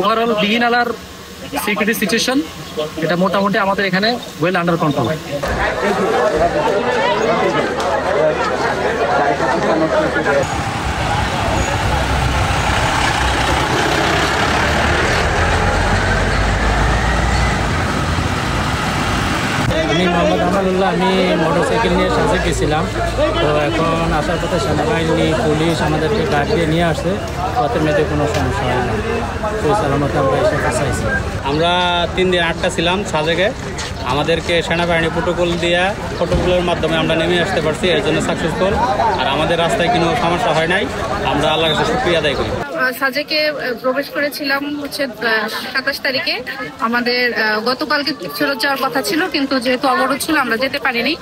Overall দিঘিনালার security situation এটা মোটামুটি আমাদের এখানে ওয়েল আন্ডার কন্ট্রোল। আমি মোহাম্মদ আমানুল্লাহ, আমি মোটরসাইকেল নিয়ে সাজে গেছিলাম। তো এখন আসার পথে সেনাবাহিনী পুলিশ আমাদেরকে গাড়ি দিয়ে নিয়ে আসছে, পথের মেয়েদের কোনো সমস্যা হয় না। তো সালামত আমরা এসে কাছাইছি। আমরা 3 দিন আটকা ছিলাম সাজেকে, আমাদেরকে সেনাবাহিনী প্রোটোকলের মাধ্যমে আমরা নেমে আসতে পারছি, এর জন্য সাকসেসফুল। আর আমাদের রাস্তায় কোনো সমস্যা হয় নাই, আমরা আল্লাহর কাছে শুকরিয়া আদায় করি। সাজেকে প্রবেশ করেছিলাম হচ্ছে 27 তারিখে। আমাদের গতকালকে ফেরত যাওয়ার কথা ছিল, কিন্তু যেহেতু অবরোধ ছিল আমরা যেতে পারিনি।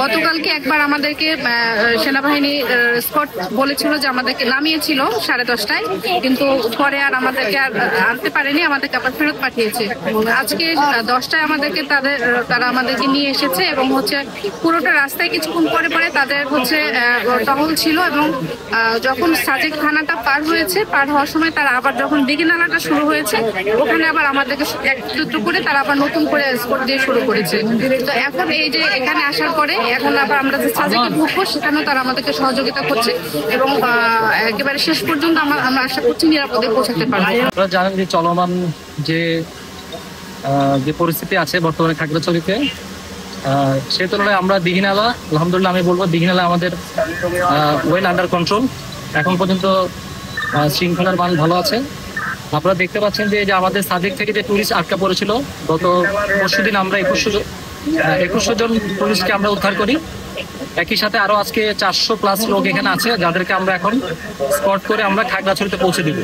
গতকালকে একবার আমাদেরকে সেনাবাহিনী স্পট বলেছিল যে আমাদেরকে নামিয়েছিল 10:30টায়, কিন্তু পরে আর আমাদেরকে আর আনতে পারেনি, আমাদেরকে আবার ফেরত পাঠিয়েছে। আজকে 10টায় আমাদেরকে তারা আমাদেরকে নিয়ে এসেছে এবং হচ্ছে পুরোটা রাস্তায় কিছুক্ষণ পরে পরে তাদের হচ্ছে টহল ছিল। এবং যখন সাজেক থানাটা পার হওয়ার সময় তারা আবার যখন দিঘিনালাটা শুরু হয়েছে, ওখানে আবার আমাদেরকে একত্রিত করে তারা আবার নতুন করে স্পট দিয়ে শুরু করেছে। তো এখন এই যে এখানে আসার পরে এখন আবার আমরা যে সাজেকে ঢুকবো, সেখানেও তারা আমাদেরকে সহযোগিতা করছে এবং একেবারে শেষ পর্যন্ত আমরা আশা করছি নিরাপদে পৌঁছাতে পারবো। আপনারা জানেন যে চলমান যে পরিস্থিতি আছে বর্তমানে খাগড়াছড়িতে, সেই তুলনায় আমরা দিঘিনালা, আলহামদুলিল্লাহ আমি বলবো দিঘিনালা আমাদের ওয়েল আন্ডার কন্ট্রোল। এখন পর্যন্ত শৃঙ্খলার মান ভালো আছে। আপনারা দেখতে পাচ্ছেন যে আমাদের সাজেক থেকে যে টুরিস্ট আটকা পড়েছিল, গত পরশুদিন আমরা 2100 জন টুরিস্টকে আমরা উদ্ধার করি। একই সাথে আরো আজকে 400+ লোক এখানে আছে, যাদেরকে আমরা এখন স্পট করে আমরা খাগড়াছড়িতে পৌঁছে দিব।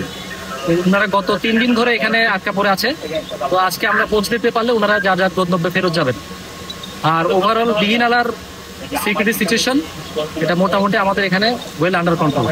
ওনারা গত 3 দিন ধরে এখানে আটকা পড়ে আছে। তো আজকে আমরা পৌঁছে দিতে পারলে ওনারা যার গন্তব্যে ফেরত যাবেন। আর ওভারঅল দিঘিনালার সিকিউরিটি সিচুয়েশন এটা মোটামুটি আমাদের এখানে ওয়েল আন্ডার কন্ট্রোল।